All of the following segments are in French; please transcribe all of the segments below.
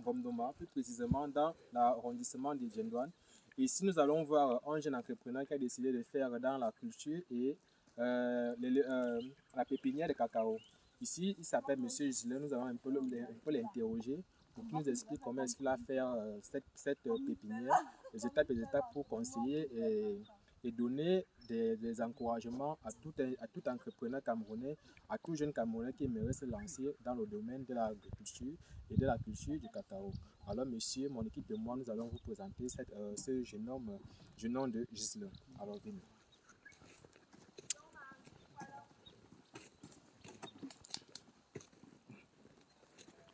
Romdoma, plus précisément dans l'arrondissement de Djendouane. Ici, nous allons voir un jeune entrepreneur qui a décidé de faire dans la culture et la pépinière de cacao. Ici, il s'appelle M. Gislain. Nous allons un peu l'interroger pour qu'il nous explique comment est-ce qu'il a fait cette pépinière, les étapes pour conseiller et donner des encouragements à tout entrepreneur camerounais, à tout jeune camerounais qui aimerait se lancer dans le domaine de l'agriculture et de la culture du cacao. Alors monsieur, mon équipe et moi, nous allons vous présenter ce jeune homme de Gislain. Alors venez.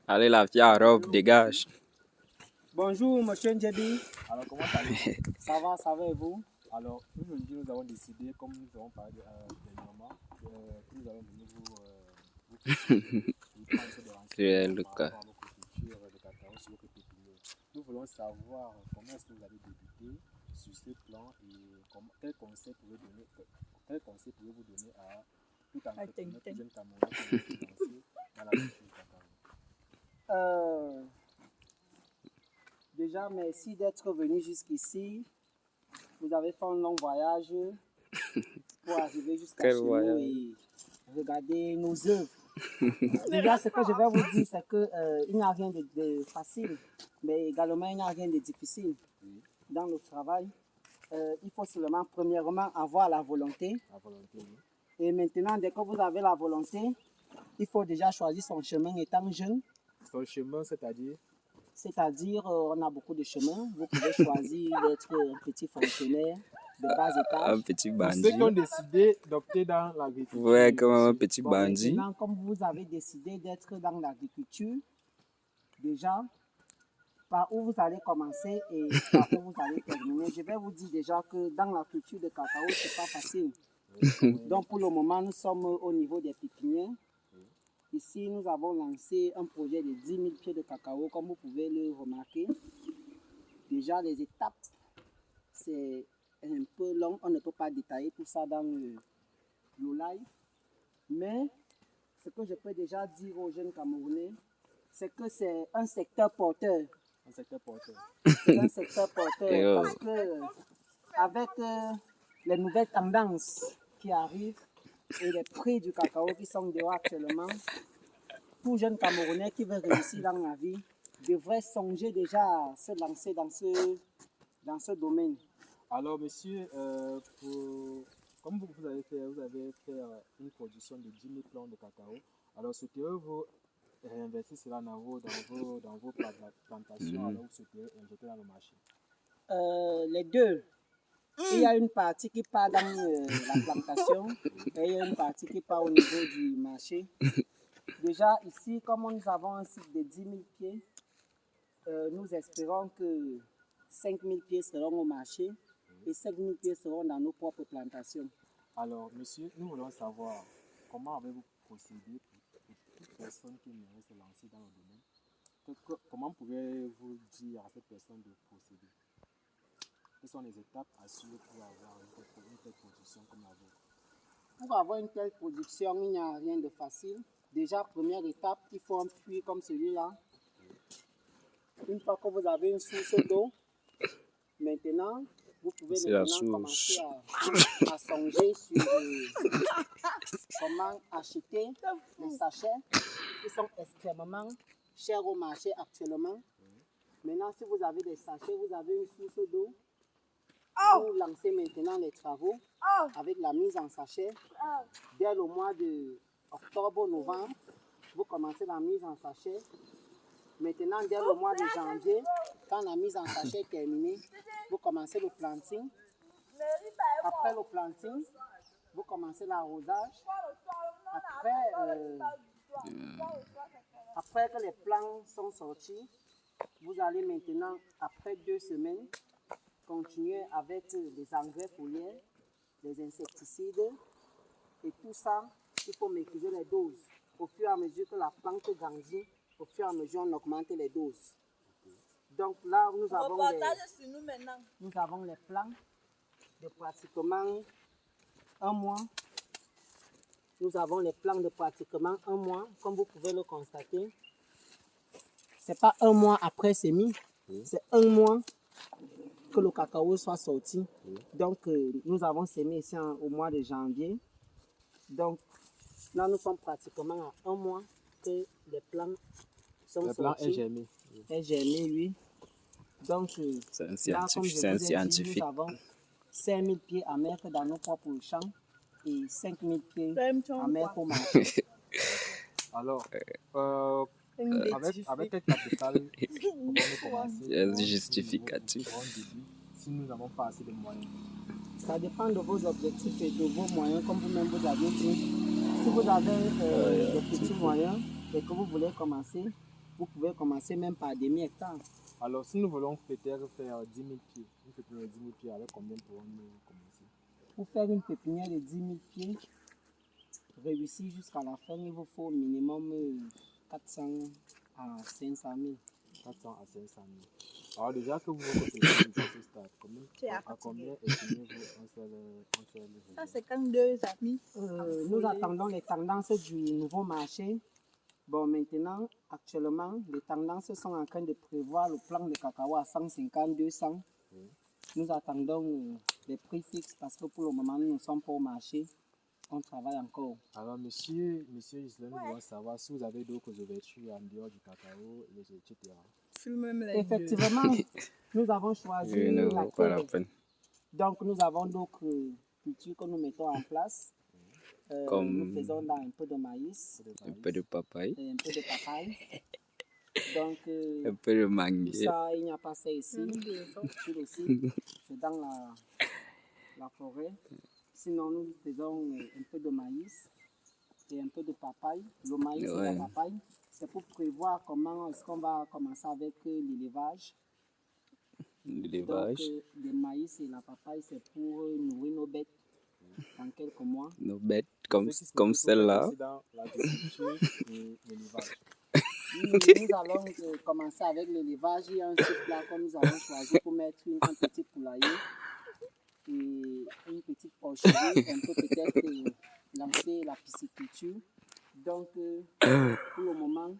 Allez la vieille robe, dégage. Bonjour monsieur Ndjebi. Alors comment allez-vous? Ça va et vous? Alors aujourd'hui nous avons décidé, comme nous avons parlé dernièrement, que nous allons venir vous prendre des renseignements par rapport à votre culture de cacao sur votre pépinière. Nous voulons savoir comment est-ce que vous avez débuté sur ce plan et quel conseil pouvez-vous donner à tout entrepreneur, tout jeune Camerounais qui veut se lancer dans la culture du cacao. Déjà, merci d'être venu jusqu'ici. Vous avez fait un long voyage pour arriver jusqu'à chez nous et regarder nos œuvres. Déjà, ce que je vais vous dire, c'est qu'il n'y a rien de facile, mais également il n'y a rien de difficile dans le travail. Il faut seulement, premièrement, avoir la volonté. Et maintenant, dès que vous avez la volonté, il faut déjà choisir son chemin étant jeune. Son chemin, c'est-à-dire? C'est-à-dire, on a beaucoup de chemins. Vous pouvez choisir d'être un petit fonctionnaire de bas étage. Un petit bandit. Ceux qui ont décidé d'opter dans l'agriculture. Ouais, comme un petit bandit. Maintenant, comme vous avez décidé d'être dans l'agriculture, déjà, par où vous allez commencer et par où vous allez terminer. Je vais vous dire déjà que dans la culture de cacao, ce n'est pas facile. Donc, pour le moment, nous sommes au niveau des pépinières. Ici, nous avons lancé un projet de 10 000 pieds de cacao, comme vous pouvez le remarquer. Déjà, les étapes, c'est un peu long. On ne peut pas détailler tout ça dans le live. Mais ce que je peux déjà dire aux jeunes Camerounais, c'est que c'est un secteur porteur. Un secteur porteur. C'est un secteur porteur parce que avec les nouvelles tendances qui arrivent, et les prix du cacao qui sont dehors actuellement, tout jeune Camerounais qui veut réussir dans la vie devrait songer déjà à se lancer dans ce domaine. Alors monsieur, comme vous avez fait une production de 10 000 plants de cacao, alors souhaitez-vous réinvestir cela dans vos plantations, alors vous souhaitez injecter dans le marché? Les deux. Il y a une partie qui part dans la plantation et il y a une partie qui part au niveau du marché. Déjà ici, comme nous avons un site de 10 000 pieds, nous espérons que 5 000 pieds seront au marché et 5 000 pieds seront dans nos propres plantations. Alors monsieur, nous voulons savoir comment avez-vous procédé pour toute personne qui aimerait se lancer dans le domaine? Comment pouvez-vous dire à cette personne de procéder? Quelles sont les étapes à suivre pour avoir une telle production comme la vôtre? Pour avoir une telle production, il n'y a rien de facile. Déjà, première étape, il faut un puits comme celui-là. Une fois que vous avez une source d'eau, maintenant, vous pouvez commencer à songer sur comment acheter les sachets qui sont extrêmement chers au marché actuellement. Maintenant, si vous avez des sachets, vous avez une source d'eau, vous lancez maintenant les travaux avec la mise en sachet. Dès le mois de octobre-novembre, vous commencez la mise en sachet. Maintenant, dès le mois de janvier, quand la mise en sachet est terminée, vous commencez le planting. Après le planting, vous commencez l'arrosage. Après que les plants sont sortis, vous allez maintenant, après 2 semaines, continuer avec les engrais foliaires, les insecticides et tout ça, il faut maîtriser les doses. Au fur et à mesure que la plante grandit, au fur et à mesure on augmente les doses. Donc là, nous avons les plants de pratiquement 1 mois. Nous avons les plants de pratiquement 1 mois, comme vous pouvez le constater. c'est pas un mois après semis, Oui. c'est un mois que le cacao soit sorti. Oui. Donc, nous avons semé ici au mois de janvier. Donc, là, nous sommes pratiquement à un mois que les plants sont Le plan sortis. est germé. Est germé, oui. Donc, C'est un là, comme je scientifique. C'est un vous ai dit, scientifique. nous avons 5000 pieds à mettre dans nos propres champs et 5000 pieds à mettre au marché. Alors, avec quel capital pouvons-nous commencer? C'est justificatif. Pour un début, si nous n'avons pas assez de moyens. Ça dépend de vos objectifs et de vos moyens, comme vous-même vous avez dit. Si vous avez des petits moyens et que vous voulez commencer, vous pouvez commencer même par demi-hectare. Alors, si nous voulons peut-être faire 10 000 pieds, une pépinière de 10 000 pieds, avec combien pourrons-nous commencer? Pour faire une pépinière de 10 000 pieds, réussir jusqu'à la fin, il vous faut au minimum 400 à 500 000. 400 à 500 000. Alors, déjà que vous réfléchissez à ce stade, à combien estimez-vous un seul revenu? Ça, c'est quand deux amis. Nous attendons les tendances du nouveau marché. Bon, maintenant, actuellement, les tendances sont en train de prévoir le plan de cacao à 150, 200. Oui. Nous attendons les prix fixes parce que pour le moment, nous ne sommes pas au marché. On travaille encore. Alors, monsieur Isla, nous voulons savoir si vous avez d'autres ouvertures en dehors du cacao, etc. Effectivement, nous avons choisi Je ne la vois pas la terre. peine. Donc, nous avons d'autres cultures que nous mettons en place. Comme nous faisons dans un peu de maïs, un peu de papaye, et un peu de papaye. Donc, un peu de tout mangue. ça, il n'y a pas ça ici. Tout ici, c'est dans la forêt. Sinon, nous faisons un peu de maïs et un peu de papaye. Le maïs et Ouais. la papaye, c'est pour prévoir comment est-ce qu'on va commencer avec l'élevage. L'élevage, Donc, le maïs et la papaye, c'est pour nourrir nos bêtes dans quelques mois. nos bêtes Ce qui comme signifie celle-là. que c'est dans l'agriculture et l'élevage. Nous allons commencer avec l'élevage. Il y a un site là que nous avons choisi pour mettre un petit poulailler et une petite porcherie. On peut peut-être lancer la pisciculture. Donc, pour le moment,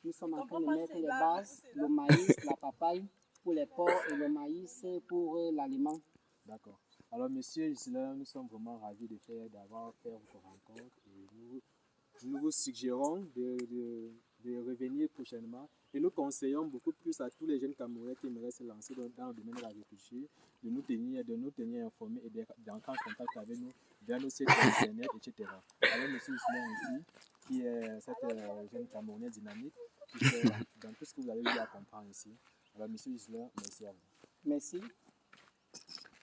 nous sommes en train de mettre les bases, le maïs, la papaye pour les porcs et le maïs pour l'aliment. D'accord. Alors, monsieur Isla, nous sommes vraiment ravis d'avoir fait votre rencontre et nous vous suggérons de revenir prochainement et nous conseillons beaucoup plus à tous les jeunes Camerounais qui aimeraient se lancer dans le domaine de l'agriculture de nous tenir informés et d'entrer en contact avec nous via nos sites internet, etc. Alors, monsieur Isla ici, qui est cette jeune Camerounais dynamique, qui fait dans tout ce que vous avez eu à comprendre ici. Alors, monsieur Isla, merci à vous. Merci.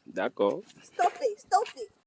D'accord. Stop it, stop it.